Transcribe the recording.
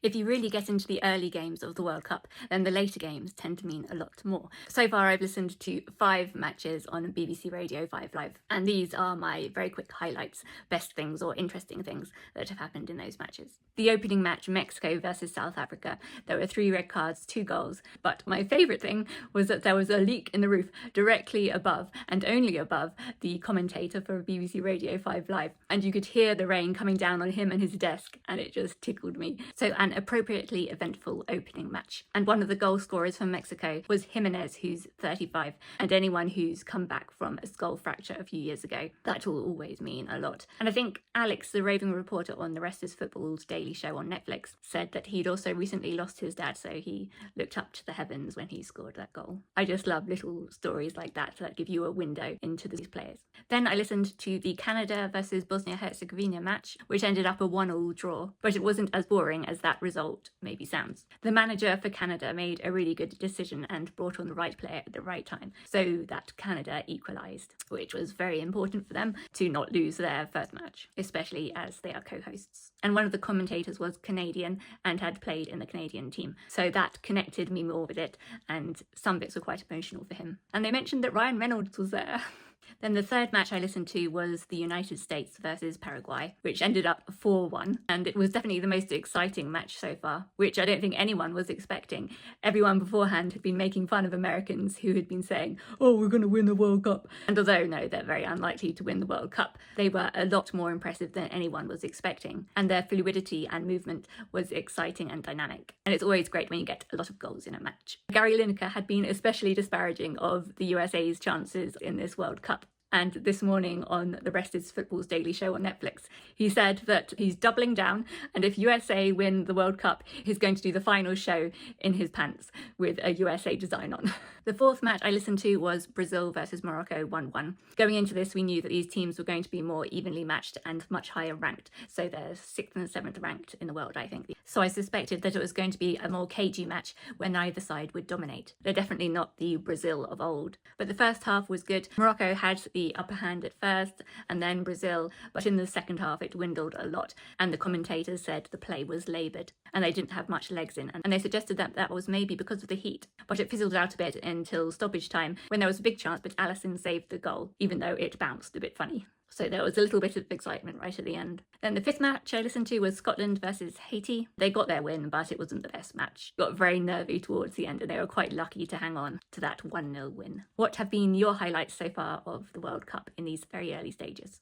If you really get into the early games of the World Cup, then the later games tend to mean a lot more. So far, I've listened to 5 matches on BBC Radio 5 Live, and these are my very quick highlights, best things or interesting things that have happened in those matches. The opening match, Mexico versus South Africa, there were 3 red cards, 2 goals, but my favourite thing was that there was a leak in the roof directly above, and only above, the commentator for BBC Radio 5 Live, and you could hear the rain coming down on him and his desk, and it just tickled me. So an appropriately eventful opening match. And one of the goal scorers from Mexico was Jimenez, who's 35, and anyone who's come back from a skull fracture a few years ago, that will always mean a lot. And I think Alex, the raving reporter on the Rest is Football's daily show on Netflix, said that he'd also recently lost his dad, so he looked up to the heavens when he scored that goal. I just love little stories like that give you a window into these players. Then I listened to the Canada versus Bosnia-Herzegovina match, which ended up a 1-1 draw, but it wasn't as boring as that result maybe sounds. The manager for Canada made a really good decision and brought on the right player at the right time, so that Canada equalised, which was very important for them to not lose their first match, especially as they are co-hosts. And one of the commentators was Canadian and had played in the Canadian team, so that connected me more with it, and some bits were quite emotional for him. And they mentioned that Ryan Reynolds was there. Then the third match I listened to was the United States versus Paraguay, which ended up 4-1, and it was definitely the most exciting match so far, which I don't think anyone was expecting. Everyone beforehand had been making fun of Americans who had been saying, oh, we're going to win the World Cup. And although, no, they're very unlikely to win the World Cup, they were a lot more impressive than anyone was expecting, and their fluidity and movement was exciting and dynamic. And it's always great when you get a lot of goals in a match. Gary Lineker had been especially disparaging of the USA's chances in this World Cup. And this morning on the Rest is Football's daily show on Netflix, he said that he's doubling down, and if USA win the World Cup, he's going to do the final show in his pants with a USA design on. The fourth match I listened to was Brazil versus Morocco 1-1. Going into this, we knew that these teams were going to be more evenly matched and much higher ranked, so they're 6th and 7th ranked in the world, I think. So I suspected that it was going to be a more cagey match where neither side would dominate. They're definitely not the Brazil of old. But the first half was good. Morocco had the upper hand at first, and then Brazil, but in the second half it dwindled a lot, and the commentators said the play was laboured and they didn't have much legs in, and they suggested that that was maybe because of the heat, but it fizzled out a bit until stoppage time when there was a big chance, but Alisson saved the goal, even though it bounced a bit funny. So there was a little bit of excitement right at the end. Then the fifth match I listened to was Scotland versus Haiti. They got their win, but it wasn't the best match. Got very nervy towards the end, and they were quite lucky to hang on to that 1-0 win. What have been your highlights so far of the World Cup in these very early stages?